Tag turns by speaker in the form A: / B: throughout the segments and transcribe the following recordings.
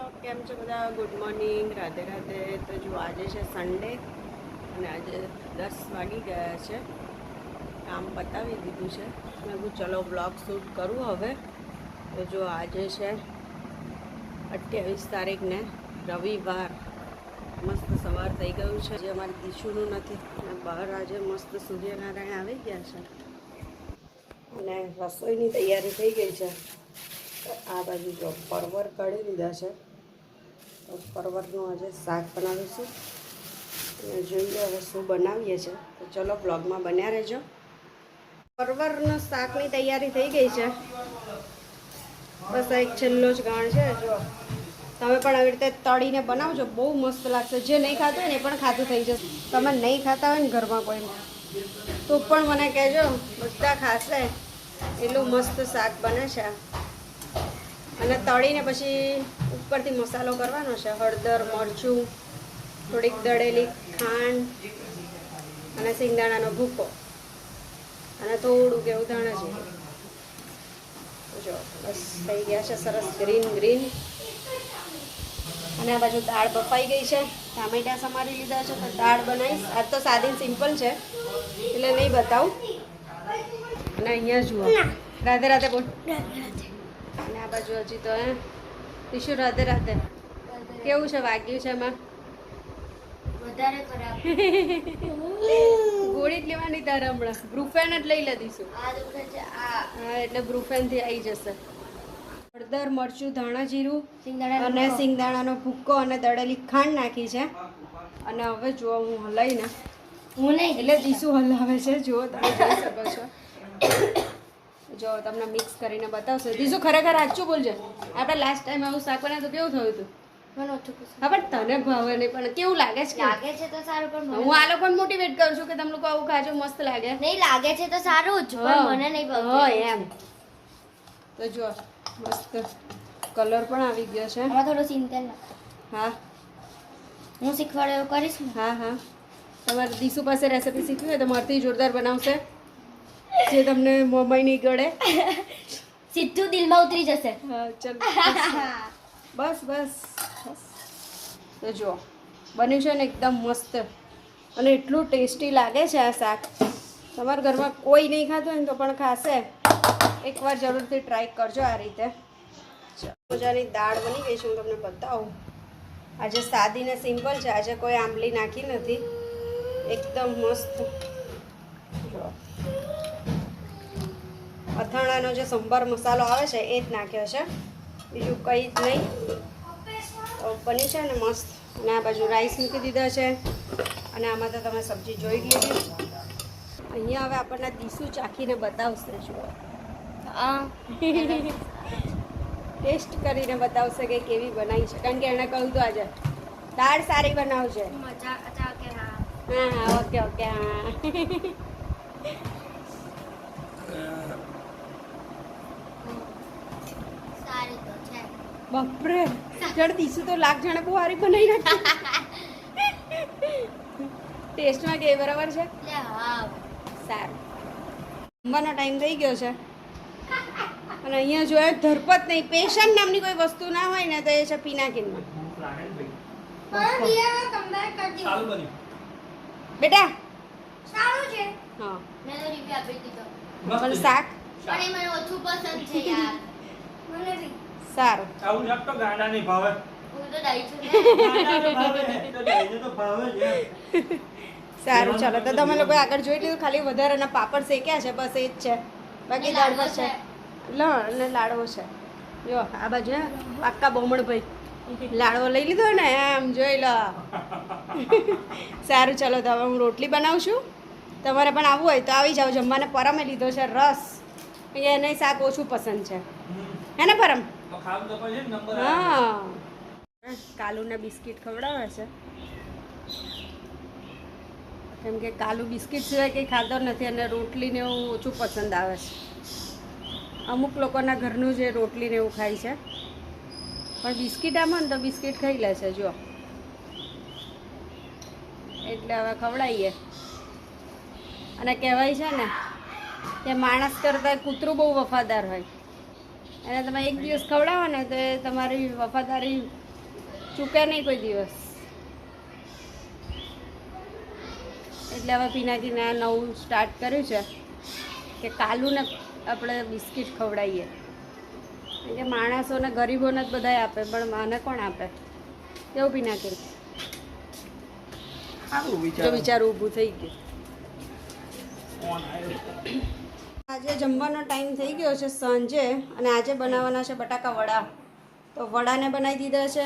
A: તો કેમ છો બધા? Good morning, Radhe Radhe. તો જો આજે છે સન્ડે અને આજે 10 વાગી ગયા છે. કામ પતાવી દીધું છે. મેં કીધું ચલો બ્લોગ શૂટ કરું હવે. તો જો આજે છે 28 તારીખને રવિવાર. મસ્ત સવાર થઈ ગયું છે. જે અમારી દીશુનું નથી અને બહાર આજે મસ્ત સૂર્યનારાયણ આવી ગયા છે અને રસોઈની તૈયારી થઈ ગઈ છે. આ બાજુ જો પરવર કાઢી લીધા છે, તો પરવરનું આજે શાક બનાવીશું અને જોઈએ હવે શું બનાવીએ છીએ. તો ચલો બ્લોગમાં બન્યા રહેજો. પરવરનું શાકની તૈયારી થઈ ગઈ છે. બસ આ એક છેલ્લો જ ગાણ છે. જો તમે પણ આવી રીતે તળીને બનાવજો, બહુ મસ્ત લાગશે. જે નહીં ખાતું હોય ને એ પણ ખાતું થઈ જશે. તમે નહીં ખાતા હોય ને ઘરમાં કોઈ તો પણ મને કહેજો, બધા ખાશે. એટલું મસ્ત શાક બને છે. અને તળીને પછી ઉપરથી મસાલો કરવાનો છે. હળદર, મરચું, થોડીક દળેલી ખાંડ અને સિંગદાણાનો ભૂકો અને થોડુંક એવું ધાણા જીરું. જો બસ થઈ ગયા છે સરસ ગ્રીન ગ્રીન. અને આ બાજુ દાળ બફાઈ ગઈ છે. ટામેટા સમારી લીધા છે. તો દાળ બનાવીશ. આજ તો સાદી સિમ્પલ છે એટલે નહીં બતાવું. અને અહીંયા જુઓ, રાધે રાધે બોલ. અને આ બાજુ હજી તો ઈશુ રાધે રાધે. કેવું છે વાગ્યું છે એમાં?
B: વધારે ખરાબ.
A: ગોળી જ લેવાની તારે હમણાં. બ્રુફેન જ લઈ લીધીશું.
B: આ દુખે છે આ.
A: હા એટલે બ્રુફેનથી આવી જશે. હળદર, મરચું, ધાણા જીરું
B: સિંગદાણા
A: અને સિંગદાણાનો ભૂક્કો અને દળેલી ખાંડ નાખી છે. અને હવે જુઓ હું હલાવીને,
B: હું નહીં
A: એટલે દીસુ હલાવે છે. જુઓ તમે જોઈ શકો છો. જો તમને મિક્સ કરીને બતાવશે. દીસુ ખરેખર સાચું બોલજે. આપણે લાસ્ટ ટાઈમ આવું શાક બનાવ્યું તો કેવું થયું હતું?
B: મને ઓછું પસંદ
A: હા પણ તને ભાવે નહીં, પણ કેવું લાગે છે?
B: લાગે છે તો સારું, પણ
A: હું આ લોકોને મોટિવેટ કરું છું કે તમે લોકો આવું ખાજો, મસ્ત લાગે.
B: નહીં લાગે છે તો સારું જ, પણ મને નહીં ભાવતું.
A: હા એમ. તો જો મસ્ત કલર પણ આવી ગયો છે.
B: આમાં થોડું સિંગતેલ નાખ.
A: હા
B: હું શીખવાડે એવું કરીશ ને.
A: હા હા. તમારે દીસુ પાસે રેસીપી શીખવી હોય તો મારથી જોરદાર બનાવશે, જે તમને મોમાઈ નહીં ગળે.
B: સીધું દિલમાં ઉતરી જશે.
A: હા ચલ બસ બસ. તો જો બન્યું છે ને એકદમ મસ્ત અને એટલું ટેસ્ટી લાગે છે આ શાક. તમારા ઘરમાં કોઈ નહીં ખાતું હોય ને તો પણ ખાશે. એકવાર જરૂરથી ટ્રાય કરજો આ રીતે. મજાની દાળ બની ગઈ છે. હું તમને બતાવું. આજે સાદી ને સિમ્પલ છે. આજે કોઈ આંબલી નાખી નથી. એકદમ મસ્ત. જો અથાણાનો જે સંભાર મસાલો આવે છે એ જ નાખ્યો છે, બીજું કંઈ જ નહીં. બની છે ને મસ્ત. અને આ બાજુ રાઈસ મૂકી દીધા છે. અને આમાં તો તમે સબ્જી જોઈ જ લીધી. અહીંયા હવે આપણને દીસુ ચાખીને બતાવશે. જુઓ
B: આ
A: ટેસ્ટ કરીને બતાવશે કે કેવી બનાવી છે. કારણ કે એણે કહ્યું તો આજે દાળ સારી બનાવશે.
B: મજા અચા કે હા.
A: હા હા ઓકે ઓકે હા.
B: સારી તો છે.
A: બાપરે જણ દીસુ તો લાગ જાણે બહુ સારી બનાવી નાખી. ટેસ્ટમાં કે બરાબર છે?
B: એટલે હા
A: સારું. જમવાનો ટાઈમ થઈ ગયો છે અને અહીંયા જોયા ધરપત નહીં. પેશન્ટ નામની કોઈ વસ્તુ ના હોય ને તો એ છે પિનાકીનમાં. બેટા
B: સારું છે.
A: હા
B: મેં તો રિવ્યુ આપી દીધો.
A: પણ શાક
B: પણ એ મને ઓછું પસંદ છે યાર. મને બી.
A: સારું.
C: આવું શાક તો ગાંડા નહીં ભાવે.
B: હું તો ડાઈ છું ને.
C: ગાંડા તો ભાવે ને, તો ડાયને તો ભાવે જ એમ.
A: સારું ચાલો. તો તમે લોકો આગળ જોઈ લીધું. ખાલી વધારાના પાપડ શેક્યા છે, બસ એ જ છે. બાકી દાળ પર છે અને લાડવો છે. જો આ બાજુ પાક્કા બોમણભાઈ લાડવો લઈ લીધો ને એમ જોઈ લો. સારું ચાલો. તો હવે હું રોટલી બનાવું છું. તમારે પણ આવવું હોય તો આવી જાઓ. જમવાને પરમે લીધો છે રસ. અહીંયા એને શાક ઓછું પસંદ છે, હે ને પરમ?
C: તો ખાવ તો પછી નંબર આવે.
A: હા. કાલુને બિસ્કિટ ખવડાવે છે, કેમ કે કાલુ બિસ્કિટ સિવાય કંઈ ખાતો નથી અને રોટલીને એવું ઓછું પસંદ આવે છે. અમુક લોકોના ઘરનું જે રોટલીને એવું ખાય છે, પણ બિસ્કિટ આમાં ને તો બિસ્કિટ ખાઈ લે છે. જો એટલે હવે ખવડાવીએ. અને કહેવાય છે ને કે માણસ કરતાં કૂતરું બહુ વફાદાર હોય. એને તમે એક દિવસ ખવડાવો ને તો એ તમારી વફાદારી ચૂકે નહીં કોઈ દિવસ. એટલે હવે પિનાકીને આ નવું સ્ટાર્ટ કર્યું છે કે કાલુને આપણે બિસ્કિટ ખવડાવીએ. કારણ કે માણસોને ગરીબોને જ બધાય આપે, પણ મને કોણ આપે? એવું પિનાકી જો વિચાર ઊભું થઈ ગયું. આજે જમવાનો ટાઈમ થઈ ગયો છે સાંજે, અને આજે બનાવવાના છે બટાકા વડા. તો વડાને બનાવી દીધા છે.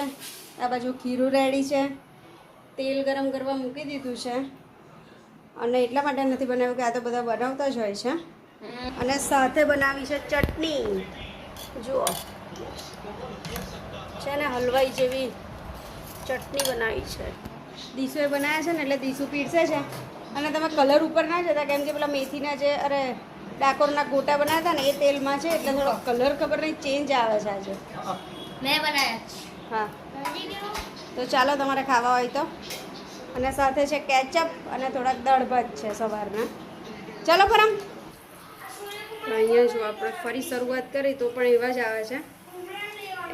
A: આ બાજુ ખીરું રેડી છે, તેલ ગરમ કરવા મૂકી દીધું છે. અને એટલા માટે નથી બનાવ્યું કે આ તો બધા બનાવતા જ હોય છે. અને સાથે બનાવી છે ચટણી. જુઓ છે ને હલવાઈ જેવી ચટણી બનાવી છે. દીસુએ બનાવ્યા છે ને એટલે દીસુ પીરસે છે. અને તમે કલર ઉપર ના જતા, કેમ કે પેલા મેથીના જે ડાકોરના ગોટા બનાવ્યા હતા ને એ તેલમાં છે, એટલે થોડો કલર ખબર નહીં ચેન્જ આવે છે આજે.
B: મેં બનાવ્યા.
A: હા, તો ચાલો તમારે ખાવા હોય તો. અને સાથે છે કેચઅપ અને થોડાક દાળ ભાત છે સવારના. ચાલો પરમ. અહીંયા જો આપણે ફરી શરૂઆત કરી તો પણ એવા જ આવે છે.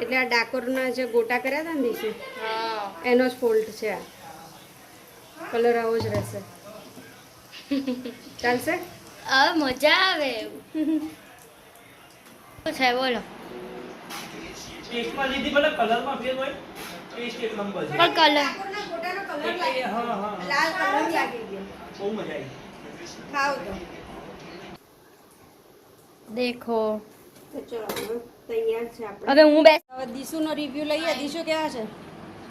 A: એટલે આ ડાકોરના જે ગોટા કર્યા હતા ને દીસુ, એનો જ ફોલ્ટ છે આ. કલર આવો જ રહેશે. ચાલશે?
B: હવે મજા આવે શું છે બોલો.
C: ટેસ્ટમાં લીધી ભલે કલરમાં ફેર હોય, ટેસ્ટ એક નંબર છે.
B: પણ કલર
A: ડાકોરના ગોટાનો કલર
C: એટલે હા હા
A: લાલ કલર લાગી ગયો.
C: બહુ મજા આવી.
A: ખાવ તો.
B: દેખો.
A: તો ચલો હવે તૈયાર છે આપણે.
B: હવે હું બે
A: હવે દીશુનો રિવ્યુ લઈએ. દીશુ કેવા છે?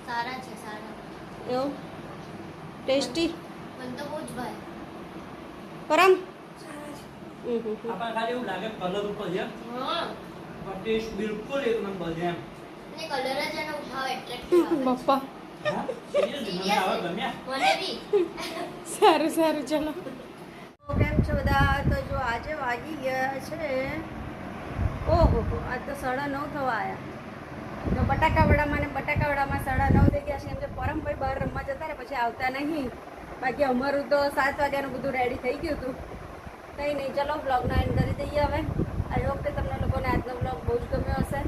B: સારા છે સારા.
A: એવું ટેસ્ટી?
B: મને તો બહુ જ ભાઈ.
A: પરમ
C: આપણને ખાલી એવું લાગે કલર ઉપર છે,
B: હા
C: પણ ટેસ્ટ બિલકુલ એક નંબર છે એમ.
B: ને કલર જ એનો ઉઠાવ એટ્રેક્ટિવ આવે.
A: પપ્પા
C: હા, seriously, મને આવા ગમ્યા.
B: મને બી.
A: સારું સારું ચલો. કેમ છો બધા? તો જો આજે વાગી ગયા છે, ઓહો આજ તો 9:30 થવા આવ્યા. તો બટાકા વડામાં 9:30 થઈ ગયા છે. કેમ કે પરમભાઈ બહાર રમવા જતા રહે પછી આવતા નહીં. બાકી અમારું તો 7 વાગ્યાનું બધું રેડી થઈ ગયું હતું. કંઈ નહીં, ચલો બ્લોગનો એન્ડ કરી દઈએ હવે. આઈ હોપ કે તમને લોકોને આજનો બ્લોગ બહુ જ ગમ્યો હશે.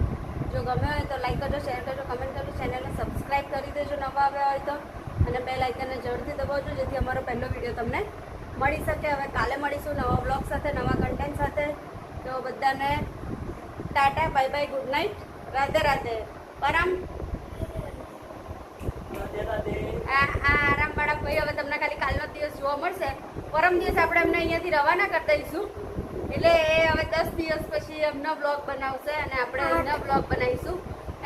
A: જો ગમ્યો હોય તો લાઈક કરજો, શેર કરજો, કમેન્ટ કરજો, ચેનલને સબસ્ક્રાઈબ કરી દેજો નવા આવ્યા હોય તો. અને બેલ આઇકનને જરૂરથી દબાવજો જેથી અમારો પહેલો વિડીયો તમને મળી શકે. હવે કાલે મળીશું નવા બ્લોગ સાથે, નવા કન્ટેન્ટ સાથે. તો બધાને ટાટા, bye bye, good night, Radhe Radhe. પરમ આરામવાળા ભાઈ હવે તમને ખાલી કાલનો દિવસ જોવા મળશે. પરમ દિવસ આપણે એમને અહીંયાથી રવાના કરી દઈશું. એટલે એ હવે 10 દિવસ પછી એમનો બ્લોગ બનાવશે અને આપણે એમના બ્લોગ બનાવીશું.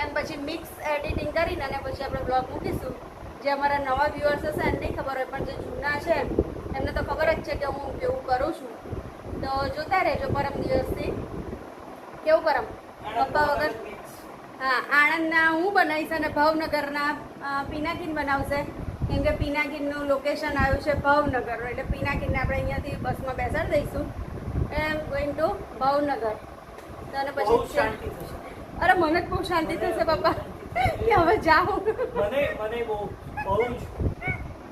A: એમ પછી મિક્સ એડિટિંગ કરીને અને પછી આપણે બ્લોગ મૂકીશું. જે અમારા નવા વ્યુઅર્સ હશે એમને નહીં ખબર હોય, પણ જે જૂના છે એમને તો ખબર જ છે કે હું કેવું કરું છું. તો જોતા રહેજો પરમ દિવસથી. કેવું પરમ? પપ્પા વગર. હા, આણંદના હું બનાવીશ અને ભાવનગરના પિનાકીન બનાવશે. કેમ કે પિનાકીનનું લોકેશન આવ્યું છે ભાવનગર, એટલે પિનાકીનને આપણે અહીંયાથી બસમાં બેસાડી દઈશું. Am going to Bhavnagar. તો અને પછી અરે મને જ બહુ શાંતિ થશે પપ્પા કે હવે જાઉં.
C: મને બહુ જ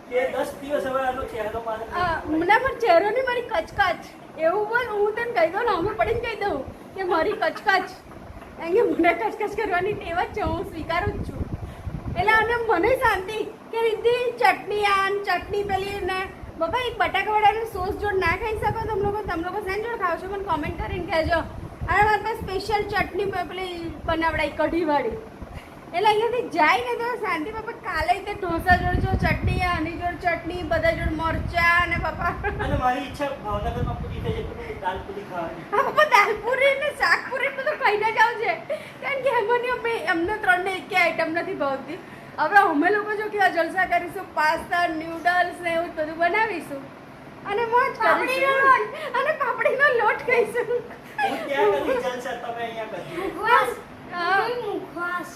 C: કે 10 દિવસ હવે આનો ચહેરો મારે
A: મને પણ ચહેરો નહીં, મારી કચકચ. એવું બોલ, હું તને કહી દઉં ને, અમે પડીને કહી દઉં કે મારી કચકચ. કારણ કે મને કચકચ કરવાની ટેવ જ છે, હું સ્વીકારું જ છું. એટલે અને મને શાંતિ કે રીતિ ચટણી ચટણી પેલી ને બાપા એક બટાકા વડાની સોસ જોડ ના ખાઈ શકો તમે લોકો શેન જોડ ખાવ છો? મને કોમેન્ટ કરીને કહેજો. અને મારી પાસે સ્પેશિયલ ચટણી પેલી બનાવડાવી કઢીવાળી. એટલે અહીંયાથી જાય ને તો શાંતિ બાપા. કાલે તે ઢોસા જોડ જો ચટણી, આની જોડ ચટણી, બધા જોડ મરચા અને બાપા.
C: અને મારી ઈચ્છા ભાવનગરમાં પૂરી થઈ જાય, દાલપુરી ખાવાની.
A: હા બાપા, દાલપુરી ને શાકપુરી બધું ખાઈને જ આવજે. કારણ કે એમને 3 ને એકે આઈટમ નથી ભાવતી. હવે અમે લોકો જો કેવા જલસા કરીશું, પાસ્તા, ન્યૂડલ્સ ને એવું બધું બનાવીશું અને મોજ કરીશું અને પાપડીનો લોટ ખાઈશું.
C: હું ત્યાં કરી જલસા, તમે અહીંયા કરી.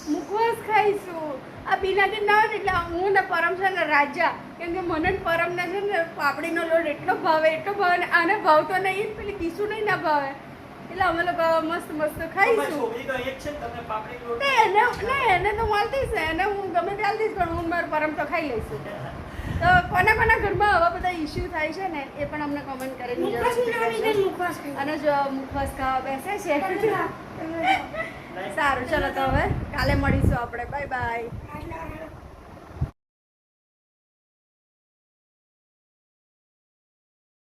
A: મુખવાસ ખાઈશું. આ પિનાકીન ના હોય એટલે હું ને પરમ છે ને રાજા. કેમ કે મને પરમને છે ને પાપડીનો લોટ એટલો ભાવે ને આને ભાવતો નહીં, પેલી દીસુ નહીં ના ભાવે. એટલે અમે લોકો મસ્ત ખાઈશું.
C: છોકરી તો એક છે ને, તમને પાપડી લોટ
A: એને તો મળતી છે, એને હું ગમે તે આલતીશ, પણ હું મારું પરમ તો ખાઈ લઈશું. તો કોના ઘરમાં આવા બધા ઇસ્યુ થાય છે ને એ પણ અમને કોમેન્ટ કરીને અને જો મુખવાસ ખાવા બેસે છે. સારું, ચલો તો હવે કાલે મળીશું આપણે. Bye bye.